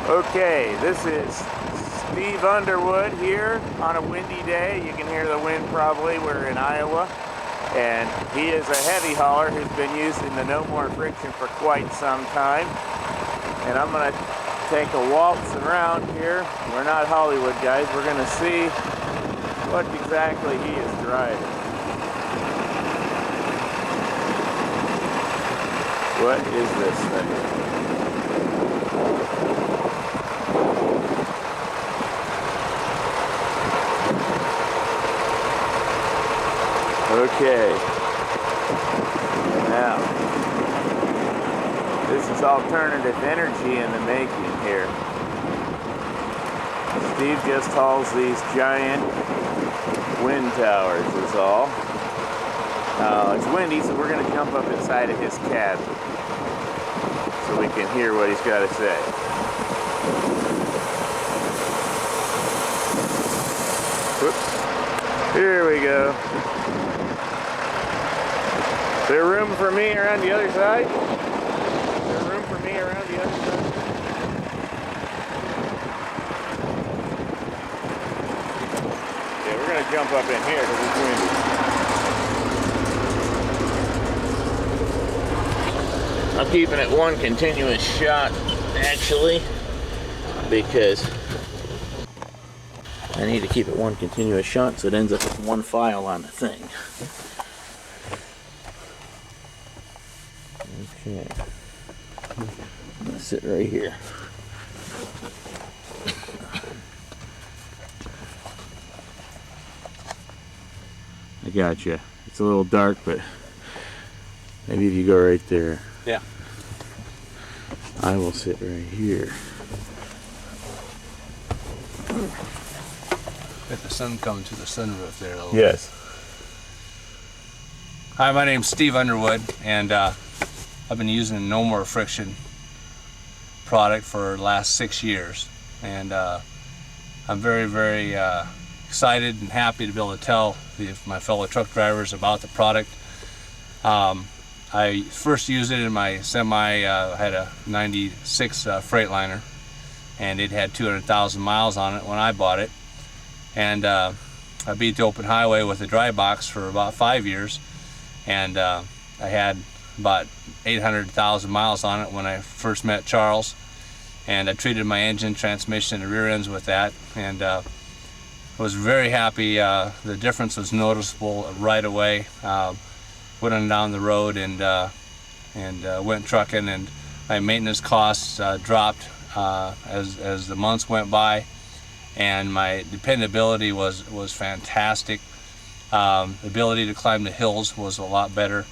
Okay, this is Steve Underwood here on a windy day. You can hear the wind probably. We're in Iowa. And he is a heavy hauler who's been using the No Mor Friction for quite some time. And I'm going to take a waltz around here. We're not Hollywood guys. We're going to see what exactly he is driving. What is this thing? Okay, now this is alternative energy in the making here. Steve just hauls these giant wind towers is all. It's windy, so we're going to jump up inside of his cabin so we can hear what he's got to say. Whoops. Here we go. Is there room for me around the other side? Is there room for me around the other side? Yeah, we're going to jump up in here because it's windy. I'm keeping it one continuous shot, actually, because I need to keep it one continuous shot so it ends up with one file on the thing. Okay, I'm gonna sit right here. I got you. It's a little dark, but maybe if you go right there. Yeah. I will sit right here. Get the sun coming to the sunroof there a little Yes. bit. Hi, my name's Steve Underwood, and I've been using the No Mor Friction product for the last 6 years, and I'm very excited and happy to be able to tell my fellow truck drivers about the product. I first used it in my semi. I had a 96 Freightliner, and it had 200,000 miles on it when I bought it, and I beat the open highway with a dry box for about 5 years, and I had about 800,000 miles on it when I first met Charles, and I treated my engine, transmission, and rear ends with that, and was very happy. The difference was noticeable right away. Went on down the road and went trucking, and my maintenance costs dropped as the months went by, and my dependability was fantastic. The ability to climb the hills was a lot better.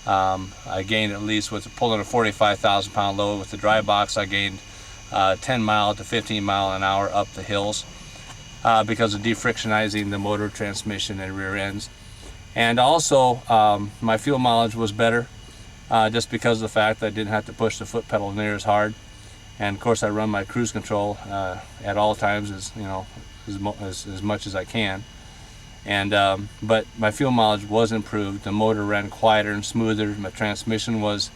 I gained, at least with pulling a 45,000 pound load with the dry box, I gained 10 mile to 15 mile an hour up the hills because of defrictionizing the motor, transmission, and rear ends. And also my fuel mileage was better just because of the fact that I didn't have to push the foot pedal near as hard. And of course I run my cruise control at all times, as much as I can. And but my fuel mileage was improved. The motor ran quieter and smoother. My transmission was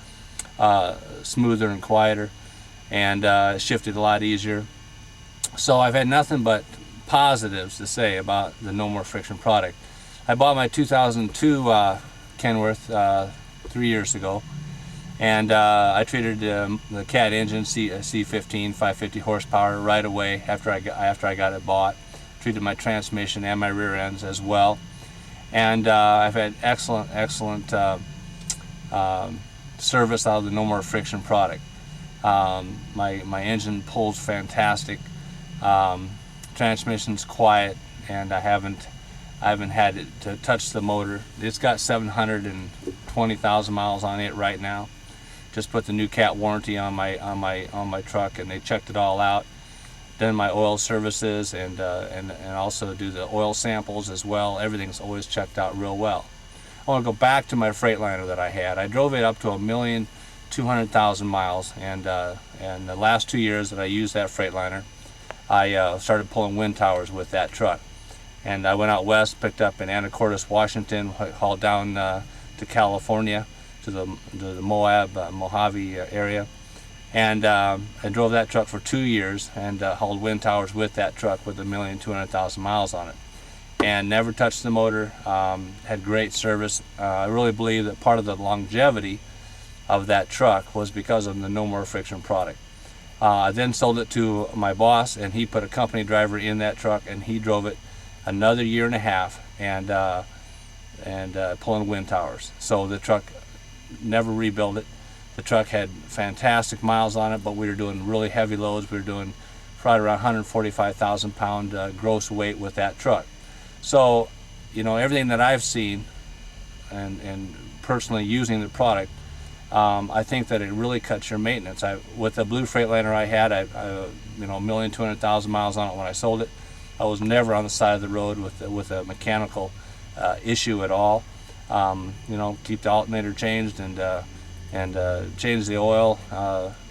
smoother and quieter, and shifted a lot easier. So I've had nothing but positives to say about the No Mor Friction product. I bought my 2002 Kenworth 3 years ago, and I treated the CAT engine, C15, 550 horsepower, right away after I got it bought. Treated my transmission and my rear ends as well, and I've had excellent service out of the No Mor Friction product. My engine pulls fantastic, transmission's quiet, and I haven't had it to touch the motor. It's got 720,000 miles on it right now. Just put the new CAT warranty on my truck, and they checked it all out. Done my oil services and also do the oil samples as well. Everything's always checked out real well. I want to go back to my Freightliner that I had. I drove it up to 1,200,000 miles, and the last 2 years that I used that Freightliner, I started pulling wind towers with that truck. And I went out west, picked up in Anacortes, Washington, hauled down to California, to the Mojave area, And I drove that truck for 2 years and hauled wind towers with that truck with 1,200,000 miles on it, and never touched the motor. Had great service. I really believe that part of the longevity of that truck was because of the No Mor Friction product. I then sold it to my boss, and he put a company driver in that truck, and he drove it another 1.5 years and pulling wind towers. So the truck, never rebuilt it. The truck had fantastic miles on it, but we were doing really heavy loads. We were doing probably around 145,000 pound gross weight with that truck. So, you know, everything that I've seen and personally using the product, I think that it really cuts your maintenance. With the blue Freightliner I had, you know, 1,200,000 miles on it when I sold it. I was never on the side of the road with a mechanical issue at all. You know, keep the alternator changed and change the oil.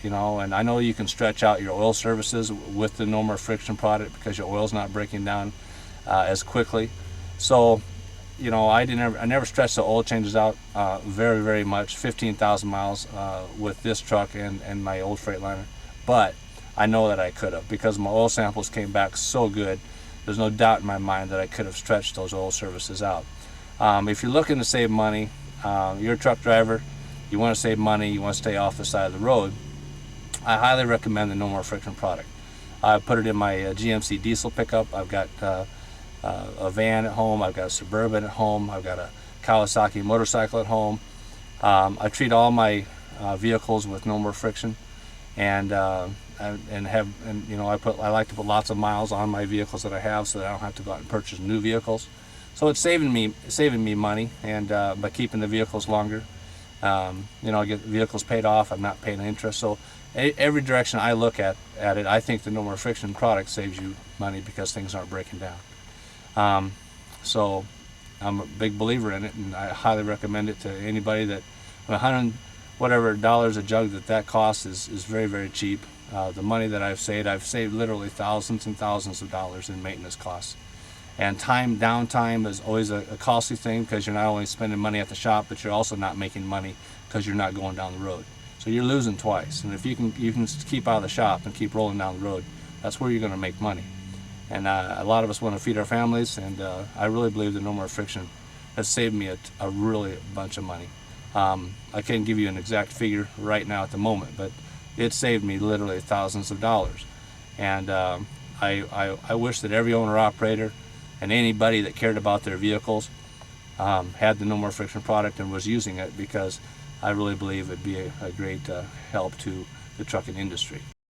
You know, and I know you can stretch out your oil services with the No Mor Friction product because your oil's not breaking down as quickly. So, you know, I never stretched the oil changes out very, very much. 15,000 miles with this truck and my old Freightliner, but I know that I could have, because my oil samples came back so good. There's no doubt in my mind that I could have stretched those oil services out. If you're looking to save money, you're a truck driver, you want to save money, you want to stay off the side of the road, I highly recommend the No Mor Friction product. I put it in my GMC diesel pickup. I've got a van at home, I've got a Suburban at home, I've got a Kawasaki motorcycle at home. I treat all my vehicles with No Mor Friction, and you know, I like to put lots of miles on my vehicles that I have, so that I don't have to go out and purchase new vehicles. So it's saving me money, and by keeping the vehicles longer. You know, I get the vehicles paid off. I'm not paying interest. So every direction I look at it, I think the No Mor Friction product saves you money because things aren't breaking down. So I'm a big believer in it, and I highly recommend it to anybody. That $100 whatever dollars a jug that costs is very, very cheap. The money that I've saved literally thousands and thousands of dollars in maintenance costs. And downtime is always a costly thing, because you're not only spending money at the shop, but you're also not making money because you're not going down the road. So you're losing twice. And if you can keep out of the shop and keep rolling down the road, that's where you're going to make money. And a lot of us want to feed our families, and I really believe that No Mor Friction has saved me a really bunch of money. I can't give you an exact figure right now at the moment, but it saved me literally thousands of dollars. And I wish that every owner-operator and anybody that cared about their vehicles had the No Mor Friction product and was using it, because I really believe it'd be a great help to the trucking industry.